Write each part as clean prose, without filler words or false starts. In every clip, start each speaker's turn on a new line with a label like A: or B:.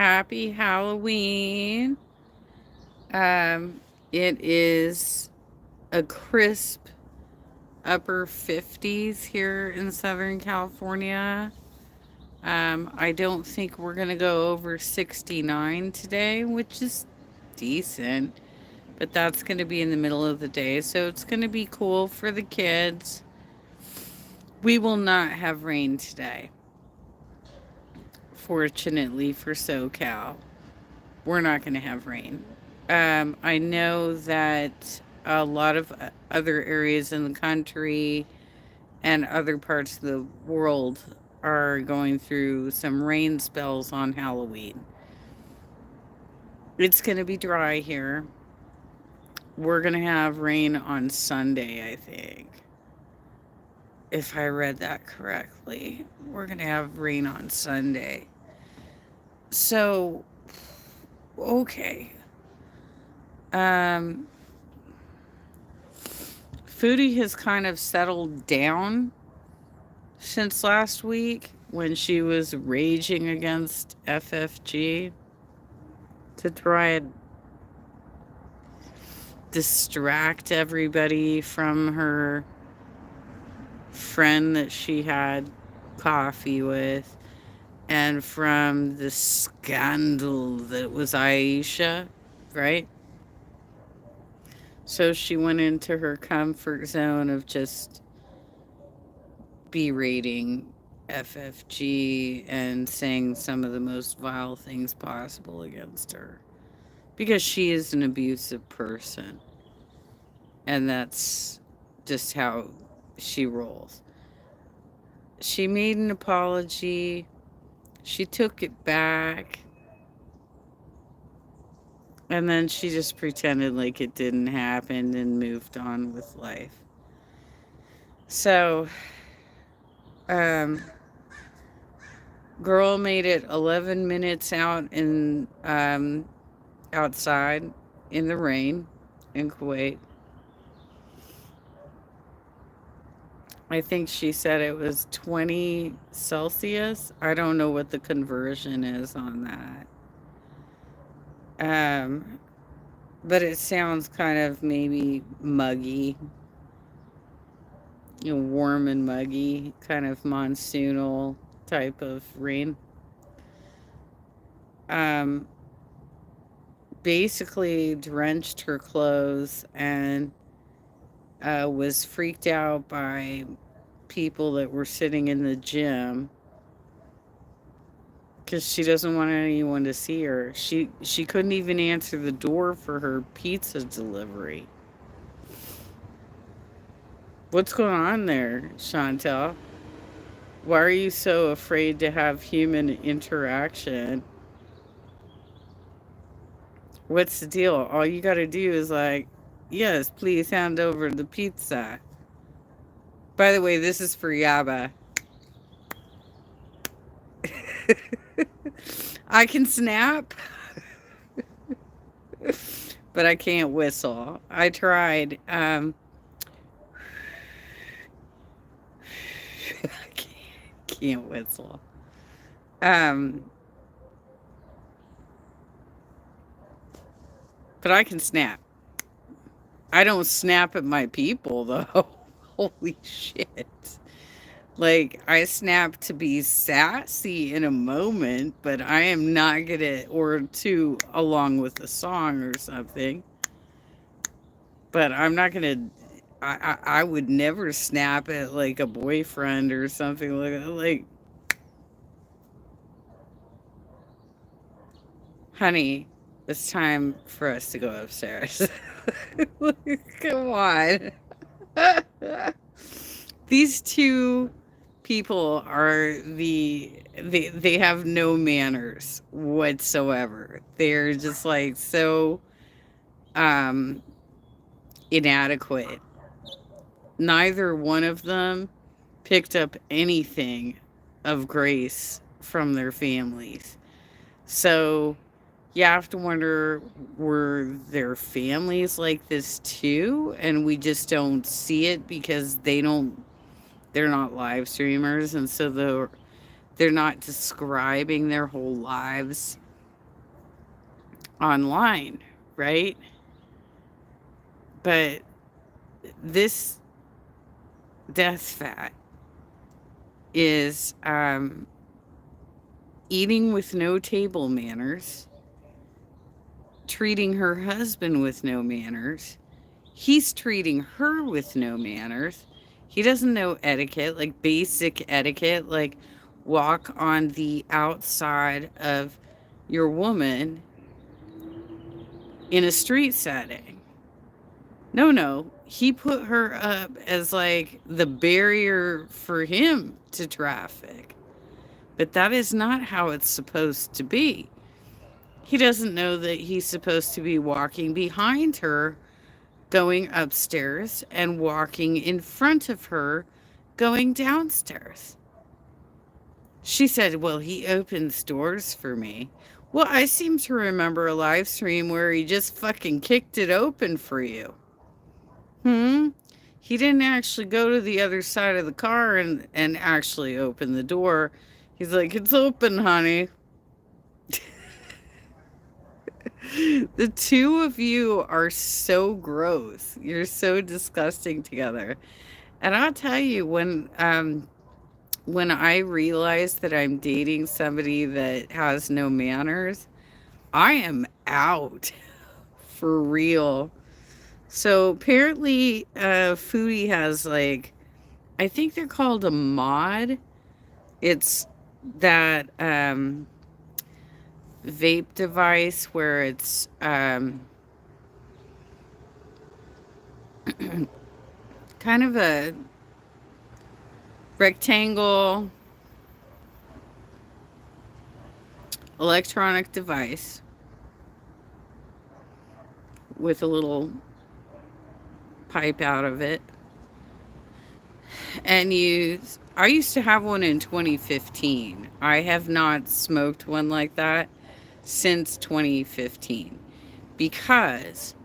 A: Happy Halloween. It is a crisp upper 50s here in Southern California. I don't think we're going to go over 69 today, which is decent, but that's going to be in the middle of the day, so it's going to be cool for the kids. We will not have rain today, fortunately for SoCal. We're not going to have rain. I know that a lot of other areas in the country and other parts of the world are going through some rain spells on Halloween. It's going to be dry here. We're going to have rain on Sunday, I think. If I read that correctly, we're going to have rain on Sunday. So, okay. Um, Foodie has kind of settled down since last week when she was raging against FFG to try and distract everybody from her friend that she had coffee with and from the scandal that was Aisha, right? So she went into her comfort zone of just berating FFG and saying some of the most vile things possible against her because she is an abusive person, and that's just how she rolls. She made an apology, she took it back, and then she just pretended like it didn't happen and moved on with life. So, um, girl made it 11 minutes out in outside in the rain in Kuwait. I think she said it was 20 Celsius. I don't know what the conversion is on that. Um, but it sounds kind of maybe muggy, warm and muggy, kind of monsoonal type of rain. Um, Basically drenched her clothes and was freaked out by people that were sitting in the gym because she doesn't want anyone to see her. She couldn't even answer the door for her pizza delivery. What's going on there, Chantel? Why are you so afraid to have human interaction? What's the deal? All you got to do is like, yes, please hand over the pizza. By the way, this is for Yaba. I can snap, but I can't whistle. I tried. I can't whistle. Um, but I can snap. I don't snap at my people though. Holy shit. Like, I snap to be sassy in a moment, but I am not gonna, or to, along with a song or something. But I'm not gonna, I would never snap at like a boyfriend or something like that. Like, honey, it's time for us to go upstairs. Come on. These two people are they have no manners whatsoever. They're just like so um inadequate. Neither one of them picked up anything of grace from their families. So you have to wonder, were their families like this too and we just don't see it because they're not live streamers, and so they're not describing their whole lives online, right? But this death fat is eating with no table manners, treating her husband with no manners. He's treating her with no manners. He doesn't know etiquette, like basic etiquette, like walk on the outside of your woman in a street setting. No, no. He put her up as like the barrier for him to traffic. But that is not how it's supposed to be. He doesn't know that he's supposed to be walking behind her, going upstairs, and walking in front of her, going downstairs. She said, "Well, he opens doors for me." Well, I seem to remember a live stream where he just fucking kicked it open for you. Hmm? He didn't actually go to the other side of the car and actually open the door. He's like, "It's open, honey." The two of you are so gross. You're so disgusting together. And I'll tell you, when I realize that I'm dating somebody that has no manners, I am out for real. So apparently, Foodie has like, I think they're called a mod. It's that vape device where it's kind of a rectangle electronic device with a little pipe out of it. And I used to have one in 2015. I have not smoked one like that since 2015 because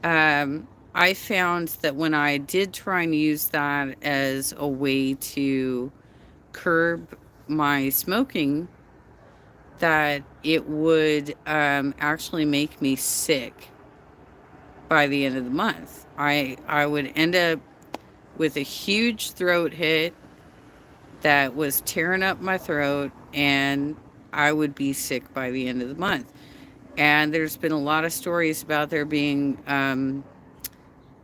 A: I found that when I did try and use that as a way to curb my smoking, that it would actually make me sick by the end of the month. I would end up with a huge throat hit that was tearing up my throat, and I would be sick by the end of the month. And there's been a lot of stories about there being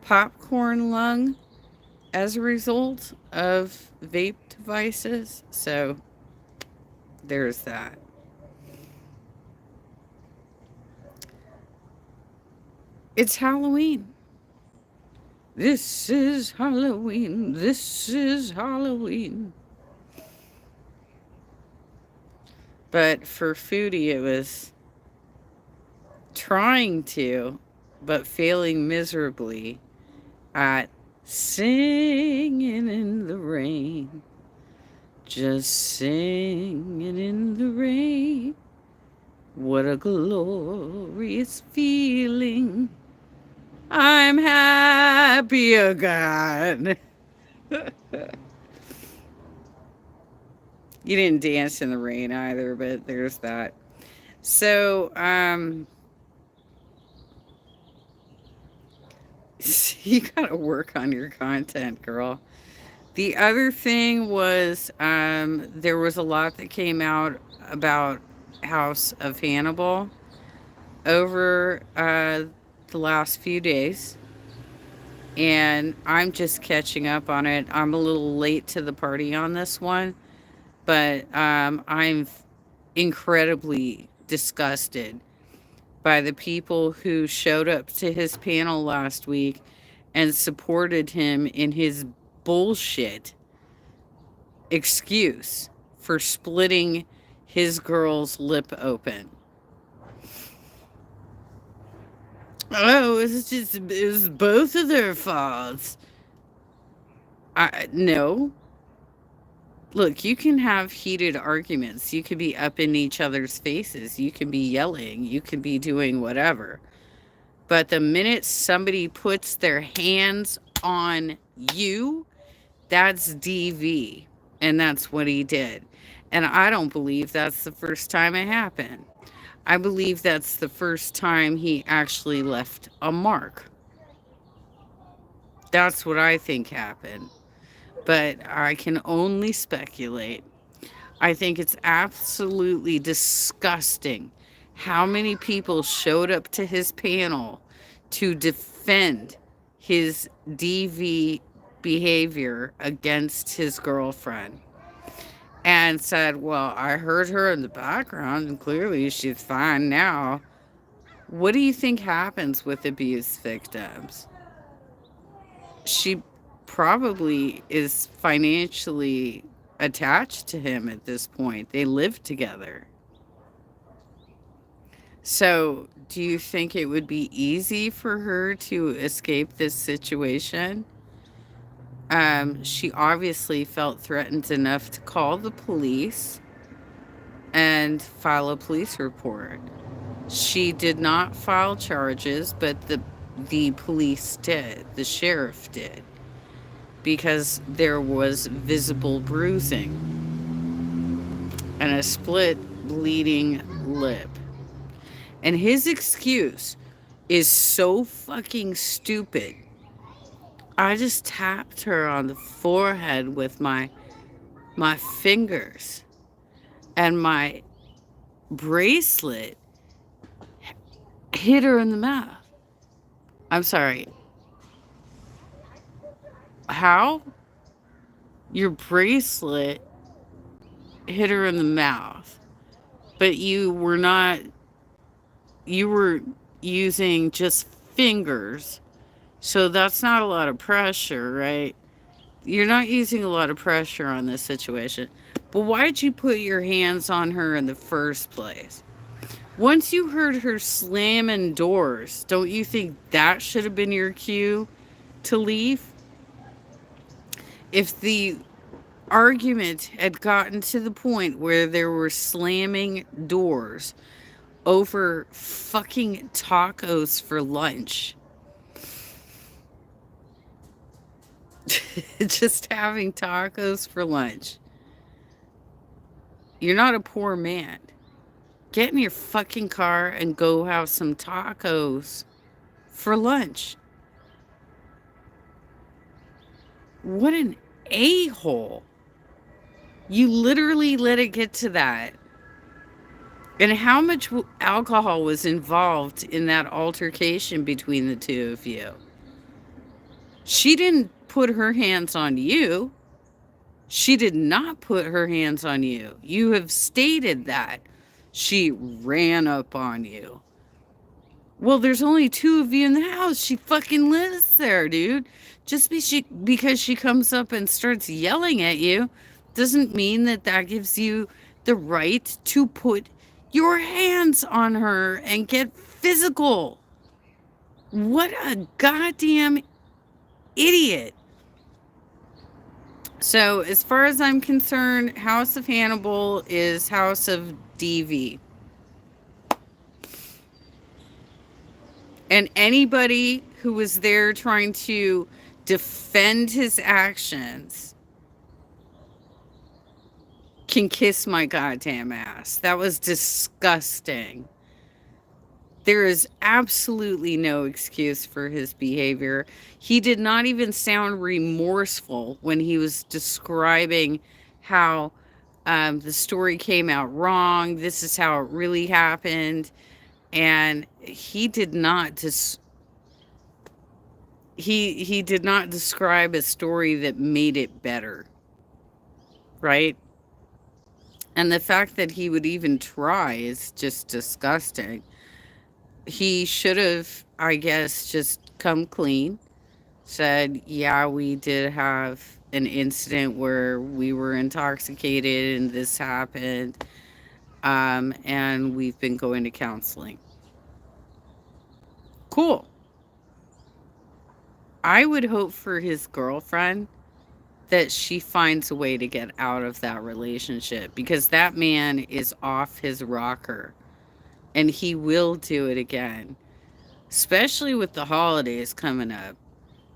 A: popcorn lung as a result of vape devices. So there's that. It's Halloween. This is Halloween. This is Halloween. But for Foodie, it was trying to, but failing miserably at singing in the rain. Just singing in the rain. What a glorious feeling. I'm happy again. You didn't dance in the rain either, but there's that. So, you gotta work on your content, girl. The other thing was, there was a lot that came out about House of Hannibal over the last few days, and I'm just catching up on it. I'm a little late to the party on this one, but I'm incredibly disgusted by the people who showed up to his panel last week and supported him in his bullshit excuse for splitting his girl's lip open. Oh, it was both of their faults. No. Look, you can have heated arguments. You could be up in each other's faces. You can be yelling. You can be doing whatever. But the minute somebody puts their hands on you, that's DV. And that's what he did. And I don't believe that's the first time it happened. I believe that's the first time he actually left a mark. That's what I think happened. But I can only speculate. I think it's absolutely disgusting how many people showed up to his panel to defend his DV behavior against his girlfriend and said, well, I heard her in the background and clearly she's fine now. What do you think happens with abuse victims? She probably is financially attached to him at this point. They live together. So, do you think it would be easy for her to escape this situation? She obviously felt threatened enough to call the police and file a police report. She did not file charges, but the police did. The sheriff did, because there was visible bruising and a split bleeding lip. And his excuse is so fucking stupid. I just tapped her on the forehead with my fingers, and my bracelet hit her in the mouth. I'm sorry. How? Your bracelet hit her in the mouth, but you were not, you were using just fingers. So that's not a lot of pressure, right? You're not using a lot of pressure on this situation. But why'd you put your hands on her in the first place? Once you heard her slamming doors, don't you think that should have been your cue to leave? If the argument had gotten to the point where there were slamming doors over fucking tacos for lunch, just having tacos for lunch, you're not a poor man. Get in your fucking car and go have some tacos for lunch. What an a-hole. You literally let it get to that. And how much alcohol was involved in that altercation between the two of you? She didn't put her hands on you. She did not put her hands on you. You have stated that. She ran up on you. Well, there's only two of you in the house. She fucking lives there, dude. Just because she comes up and starts yelling at you doesn't mean that that gives you the right to put your hands on her and get physical. What a goddamn idiot. So, as far as I'm concerned, House of Hannibal is House of DV. And anybody who was there trying to defend his actions can kiss my goddamn ass. That was disgusting. There is absolutely no excuse for his behavior. He did not even sound remorseful when he was describing how the story came out wrong. This is how it really happened. And he did not he did not describe a story that made it better. Right? And the fact that he would even try is just disgusting. He should have, I guess, just come clean, said, yeah, we did have an incident where we were intoxicated and this happened, and we've been going to counseling. Cool. I would hope for his girlfriend that she finds a way to get out of that relationship, because that man is off his rocker. And he will do it again, especially with the holidays coming up.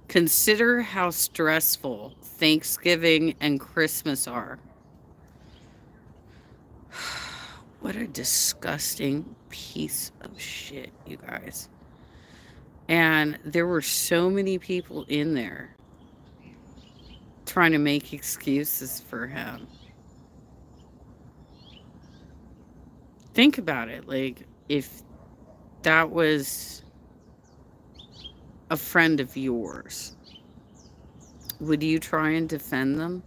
A: Consider how stressful Thanksgiving and Christmas are. What a disgusting piece of shit, you guys. And there were so many people in there trying to make excuses for him. Think about it. Like, if that was a friend of yours, would you try and defend them?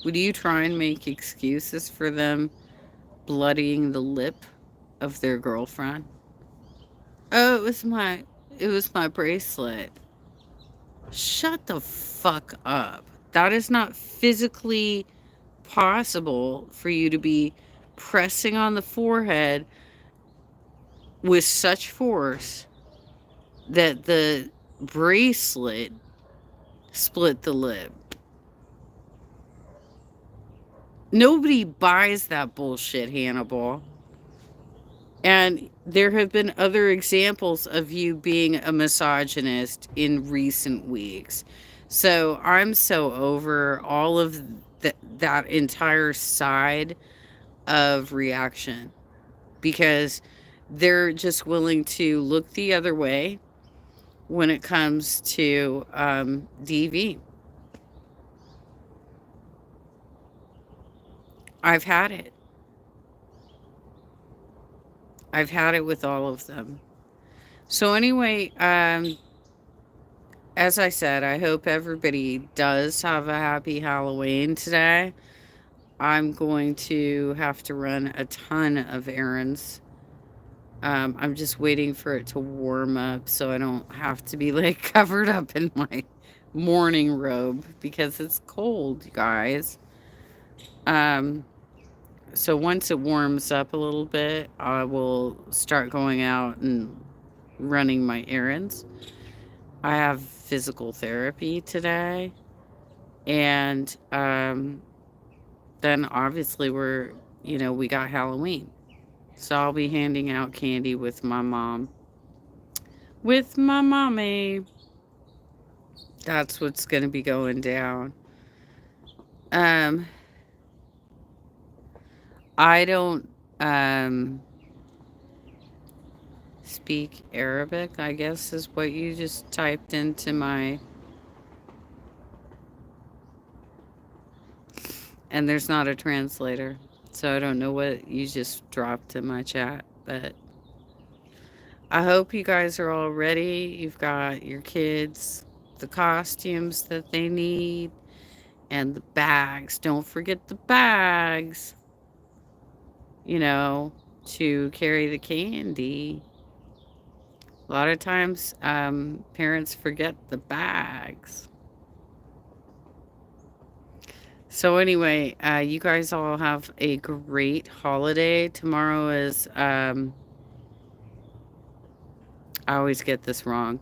A: Would you try and make excuses for them bloodying the lip of their girlfriend? Oh, it was my bracelet. Shut the fuck up. That is not physically possible for you to be pressing on the forehead with such force that the bracelet split the lip. Nobody buys that bullshit, Hannibal. And there have been other examples of you being a misogynist in recent weeks. So I'm so over all of that entire side of reaction, because they're just willing to look the other way when it comes to DV. I've had it. I've had it with all of them. So anyway, as I said, I hope everybody does have a happy Halloween today. I'm going to have to run a ton of errands. I'm just waiting for it to warm up so I don't have to be like covered up in my morning robe because it's cold, you guys. Um, so once it warms up a little bit, I will start going out and running my errands. I have physical therapy today, and then obviously we got Halloween. So I'll be handing out candy with my mom. With my mommy. That's what's going to be going down. Um, I don't speak Arabic, I guess is what you just typed into my. And there's not a translator. So I don't know what you just dropped in my chat. But I hope you guys are all ready. You've got your kids, the costumes that they need, and the bags. Don't forget the bags, you know, to carry the candy. A lot of times, parents forget the bags. So anyway, you guys all have a great holiday. Tomorrow is, I always get this wrong.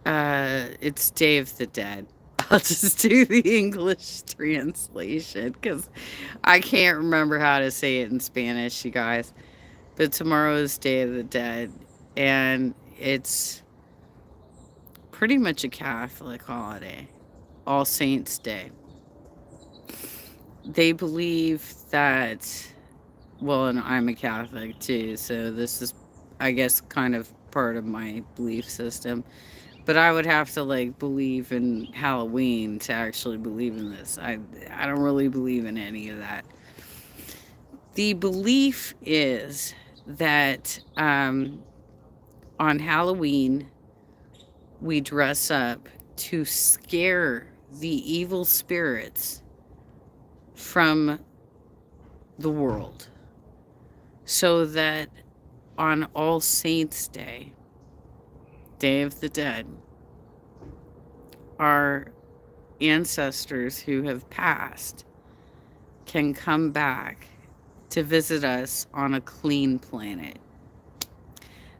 A: It's Day of the Dead. I'll just do the English translation because I can't remember how to say it in Spanish, you guys. But tomorrow is Day of the Dead, and it's pretty much a Catholic holiday, All Saints Day. They believe that, well, and I'm a Catholic too, so this is, I guess, kind of part of my belief system. But I would have to like believe in Halloween to actually believe in this. I don't really believe in any of that. The belief is that on Halloween we dress up to scare the evil spirits from the world, so that on All Saints Day, Day of the Dead, our ancestors who have passed can come back to visit us on a clean planet.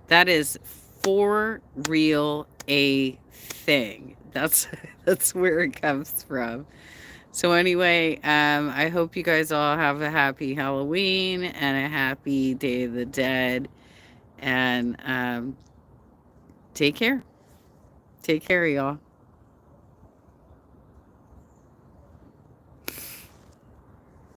A: That is for real a thing. That's where it comes from. So anyway, I hope you guys all have a happy Halloween and a happy Day of the Dead. And take care. Take care, y'all.